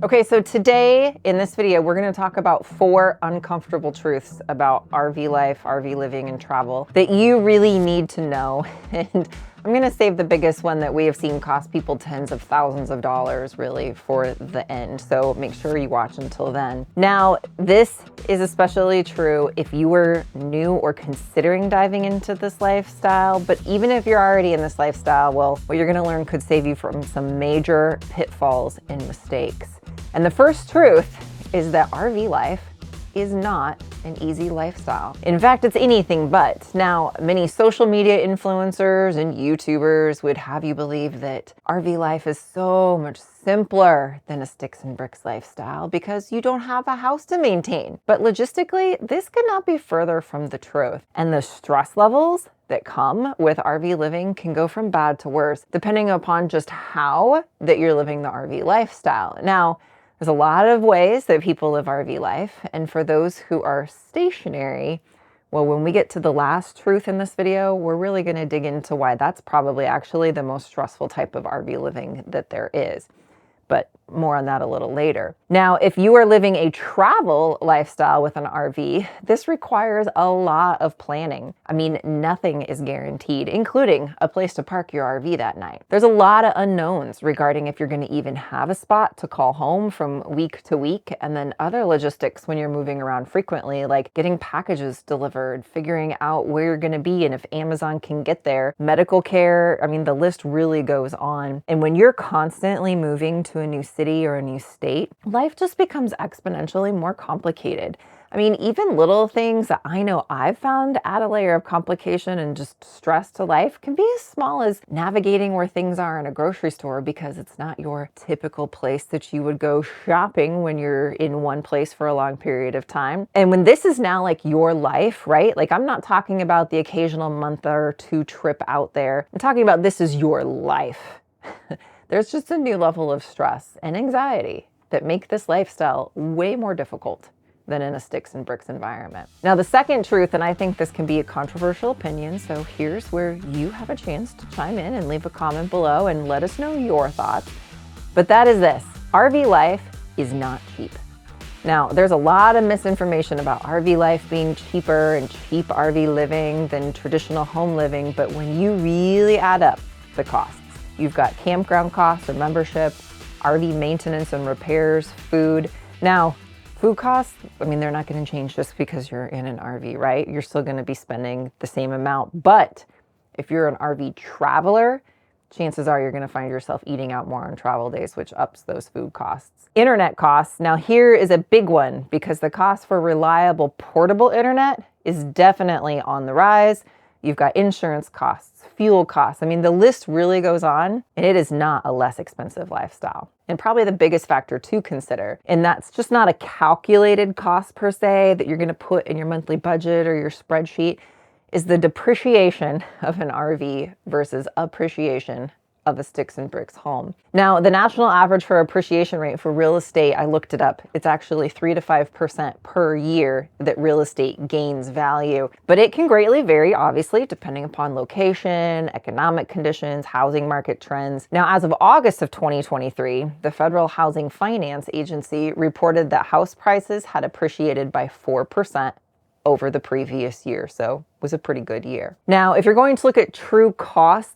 Okay, so today in this video, we're gonna talk about 4 uncomfortable truths about RV life, RV living, and travel that you really need to know. And I'm gonna save the biggest one that we have seen cost people tens of thousands of dollars really for the end. So make sure you watch until then. Now, this is especially true if you were new or considering diving into this lifestyle, but even if you're already in this lifestyle, well, what you're gonna learn could save you from some major pitfalls and mistakes. And the first truth is that RV life is not an easy lifestyle. In fact, it's anything but. Now, many social media influencers and YouTubers would have you believe that RV life is so much simpler than a sticks and bricks lifestyle because you don't have a house to maintain. But logistically, this could not be further from the truth. And the stress levels that come with RV living can go from bad to worse, depending upon just how that you're living the RV lifestyle. Now, there's a lot of ways that people live RV life, and for those who are stationary, well, when we get to the last truth in this video, we're really going to dig into why that's probably actually the most stressful type of RV living that there is. But more on that a little later. Now, if you are living a travel lifestyle with an RV, this requires a lot of planning. I mean, nothing is guaranteed, including a place to park your RV that night. There's a lot of unknowns regarding if you're going to even have a spot to call home from week to week, and then other logistics when you're moving around frequently, like getting packages delivered, figuring out where you're going to be and if Amazon can get there, medical care. I mean, the list really goes on. And when you're constantly moving to a new city or a new state, life just becomes exponentially more complicated. I mean, even little things that I know I've found add a layer of complication and just stress to life can be as small as navigating where things are in a grocery store because it's not your typical place that you would go shopping when you're in one place for a long period of time. And when this is now like your life, right? Like I'm not talking about the occasional month or two trip out there. I'm talking about this is your life. There's just a new level of stress and anxiety that make this lifestyle way more difficult than in a sticks and bricks environment. Now, the second truth, and I think this can be a controversial opinion, so here's where you have a chance to chime in and leave a comment below and let us know your thoughts. But that is this: RV life is not cheap. Now, there's a lot of misinformation about RV life being cheaper and cheap RV living than traditional home living, but when you really add up the costs, you've got campground costs or membership, RV maintenance and repairs, food. Now, food costs, I mean, they're not going to change just because you're in an RV, right? You're still going to be spending the same amount. But if you're an RV traveler, chances are you're going to find yourself eating out more on travel days, which ups those food costs. Internet costs. Now, here is a big one because the cost for reliable portable internet is definitely on the rise. You've got insurance costs, fuel costs. I mean, the list really goes on, and it is not a less expensive lifestyle. And probably the biggest factor to consider, and that's just not a calculated cost per se that you're going to put in your monthly budget or your spreadsheet, is the depreciation of an RV versus appreciation of a sticks and bricks home. Now, the national average for appreciation rate for real estate, I looked it up. It's actually 3 to 5% per year that real estate gains value, but it can greatly vary, obviously, depending upon location, economic conditions, housing market trends. Now, as of August of 2023, the Federal Housing Finance Agency reported that house prices had appreciated by 4% over the previous year, so it was a pretty good year. Now, if you're going to look at true costs,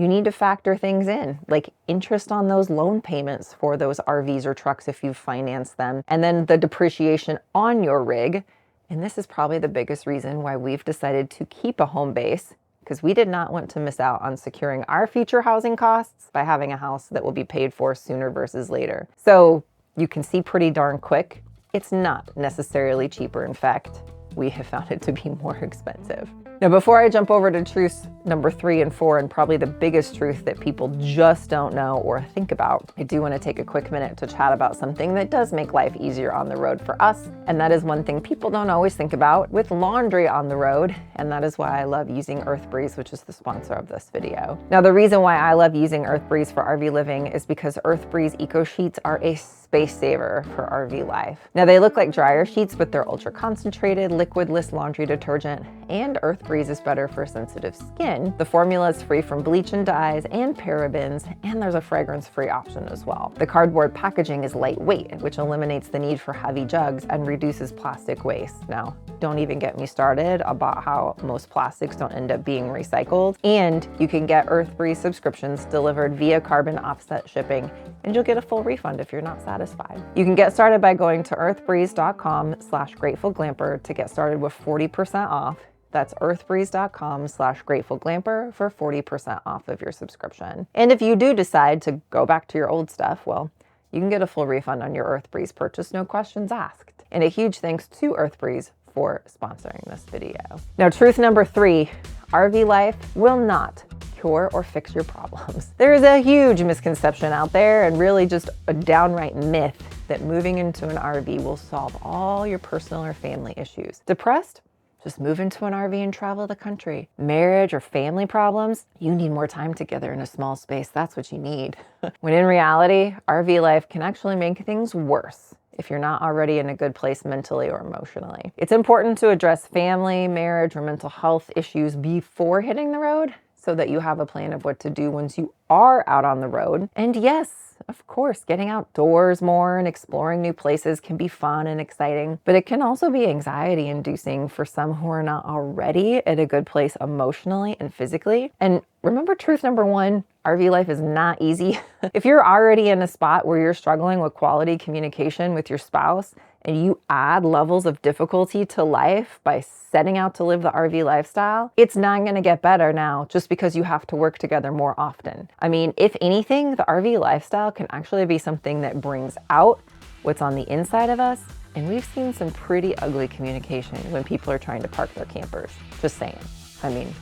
you need to factor things in, like interest on those loan payments for those RVs or trucks if you finance them, and then the depreciation on your rig. And this is probably the biggest reason why we've decided to keep a home base, because we did not want to miss out on securing our future housing costs by having a house that will be paid for sooner versus later. So you can see pretty darn quick, it's not necessarily cheaper. In fact, we have found it to be more expensive. Now, before I jump over to truths number 3 and 4, and probably the biggest truth that people just don't know or think about, I do want to take a quick minute to chat about something that does make life easier on the road for us. And that is one thing people don't always think about with laundry on the road. And that is why I love using EarthBreeze, which is the sponsor of this video. Now, the reason why I love using EarthBreeze for RV living is because EarthBreeze Eco Sheets are a space saver for RV life. Now, they look like dryer sheets, but they're ultra concentrated, liquidless laundry detergent, and EarthBreeze is better for sensitive skin. in. The formula is free from bleach and dyes and parabens, and there's a fragrance-free option as well. The cardboard packaging is lightweight, which eliminates the need for heavy jugs and reduces plastic waste. Now, don't even get me started about how most plastics don't end up being recycled. And you can get EarthBreeze subscriptions delivered via carbon offset shipping, and you'll get a full refund if you're not satisfied. You can get started by going to earthbreeze.com/gratefulglamper to get started with 40% off. That's earthbreeze.com/gratefulglamper for 40% off of your subscription. And if you do decide to go back to your old stuff, well, you can get a full refund on your EarthBreeze purchase, no questions asked. And a huge thanks to EarthBreeze for sponsoring this video. Now, truth number 3, RV life will not cure or fix your problems. There is a huge misconception out there, and really just a downright myth, that moving into an RV will solve all your personal or family issues. Depressed? Just move into an RV and travel the country. Marriage or family problems? You need more time together in a small space. That's what you need. When in reality, RV life can actually make things worse if you're not already in a good place mentally or emotionally. It's important to address family, marriage, or mental health issues before hitting the road, so that you have a plan of what to do once you are out on the road. And yes, of course, getting outdoors more and exploring new places can be fun and exciting, but it can also be anxiety inducing for some who are not already at a good place emotionally and physically. And remember truth number 1, RV life is not easy. If you're already in a spot where you're struggling with quality communication with your spouse, and you add levels of difficulty to life by setting out to live the RV lifestyle, it's not going to get better now just because you have to work together more often. I mean, if anything, the RV lifestyle can actually be something that brings out what's on the inside of us. And we've seen some pretty ugly communication when people are trying to park their campers. Just saying. I mean,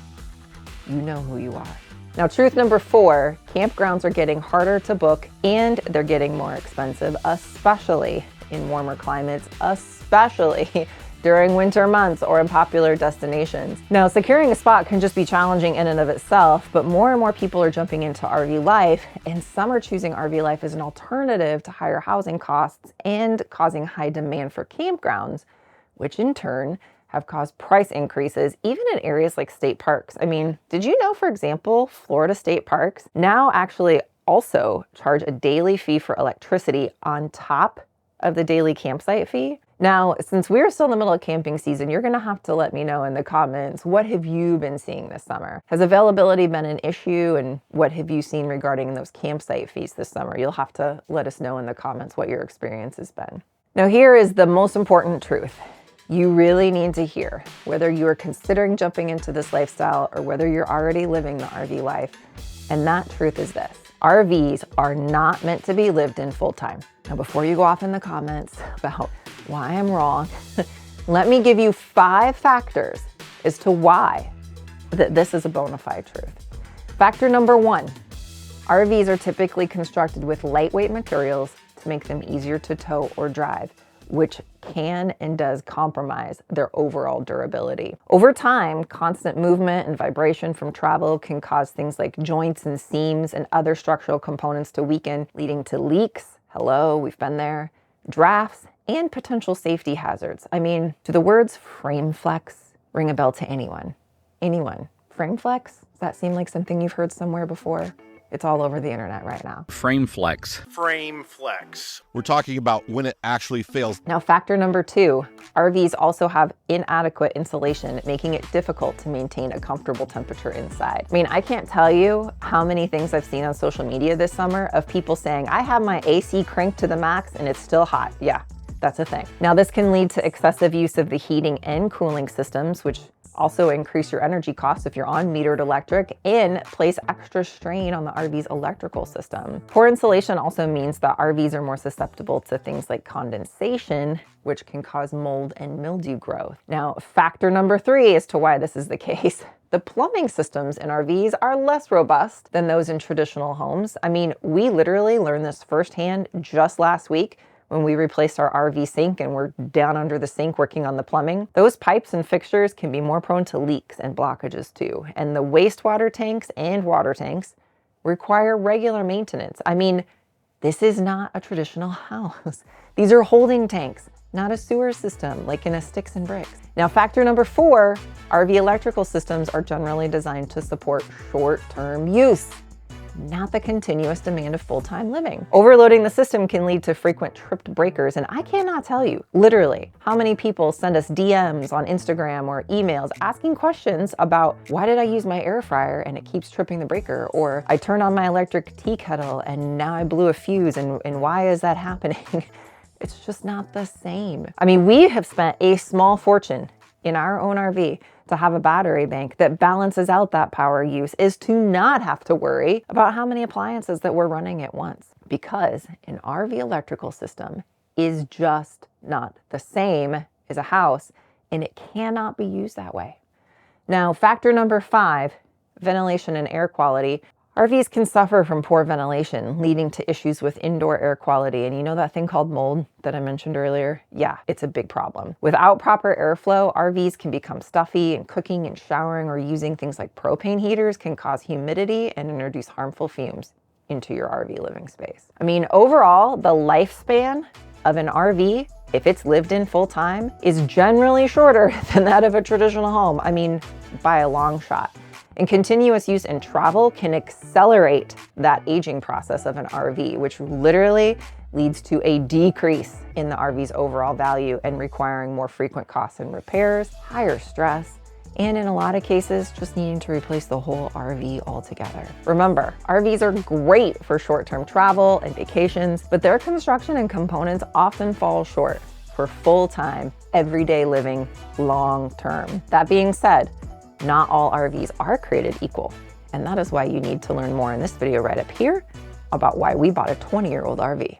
you know who you are. Now, truth number 4, campgrounds are getting harder to book and they're getting more expensive, especially in warmer climates, especially during winter months or in popular destinations. Now, securing a spot can just be challenging in and of itself, but more and more people are jumping into RV life, and some are choosing RV life as an alternative to higher housing costs and causing high demand for campgrounds, which in turn have caused price increases even in areas like state parks. I mean, did you know, for example, Florida state parks now actually also charge a daily fee for electricity on top of the daily campsite fee? Now, since we're still in the middle of camping season, you're gonna have to let me know in the comments, what have you been seeing this summer? Has availability been an issue, and what have you seen regarding those campsite fees this summer? You'll have to let us know in the comments what your experience has been. Now, here is the most important truth you really need to hear, whether you are considering jumping into this lifestyle or whether you're already living the RV life. And that truth is this: RVs are not meant to be lived in full time. Now, before you go off in the comments about why I'm wrong, let me give you 5 factors as to why this is a bona fide truth. Factor number 1, RVs are typically constructed with lightweight materials to make them easier to tow or drive, which can and does compromise their overall durability. Over time, constant movement and vibration from travel can cause things like joints and seams and other structural components to weaken, leading to leaks. Hello, we've been there. Drafts and potential safety hazards. I mean, do the words frame flex ring a bell to anyone? Anyone? Frame flex? Does that seem like something you've heard somewhere before? It's all over the internet right now. Frame flex. Frame flex. We're talking about when it actually fails. Now, factor number 2, RVs also have inadequate insulation, making it difficult to maintain a comfortable temperature inside. I mean, I can't tell you how many things I've seen on social media this summer of people saying, I have my AC cranked to the max and it's still hot. Yeah, that's a thing. Now, this can lead to excessive use of the heating and cooling systems, which also increase your energy costs if you're on metered electric, and place extra strain on the RV's electrical system. Poor insulation also means that RVs are more susceptible to things like condensation, which can cause mold and mildew growth. Now, factor number 3 as to why this is the case: the plumbing systems in RVs are less robust than those in traditional homes. I mean, we literally learned this firsthand just last week when we replaced our RV sink and we're down under the sink working on the plumbing. Those pipes and fixtures can be more prone to leaks and blockages too. And the wastewater tanks and water tanks require regular maintenance. I mean, this is not a traditional house. These are holding tanks, not a sewer system like in a sticks and bricks. Now, factor number 4, RV electrical systems are generally designed to support short-term use, not the continuous demand of full-time living. Overloading the system can lead to frequent tripped breakers, and I cannot tell you, literally, how many people send us DMs on Instagram or emails asking questions about, why did I use my air fryer and it keeps tripping the breaker? Or I turned on my electric tea kettle and now I blew a fuse, and why is that happening? It's just not the same. I mean, we have spent a small fortune in our own RV to have a battery bank that balances out that power use, is to not have to worry about how many appliances that we're running at once, because an RV electrical system is just not the same as a house, and it cannot be used that way. Now, factor number 5, ventilation and air quality. RVs can suffer from poor ventilation, leading to issues with indoor air quality. And you know that thing called mold that I mentioned earlier? Yeah, it's a big problem. Without proper airflow, RVs can become stuffy, and cooking and showering or using things like propane heaters can cause humidity and introduce harmful fumes into your RV living space. I mean, overall, the lifespan of an RV, if it's lived in full time, is generally shorter than that of a traditional home. I mean, by a long shot. And continuous use in travel can accelerate that aging process of an RV, which literally leads to a decrease in the RV's overall value and requiring more frequent costs and repairs, higher stress, and in a lot of cases, just needing to replace the whole RV altogether. Remember, RVs are great for short-term travel and vacations, but their construction and components often fall short for full-time, everyday living long-term. That being said, not all RVs are created equal, and that is why you need to learn more in this video right up here about why we bought a 20-year-old RV.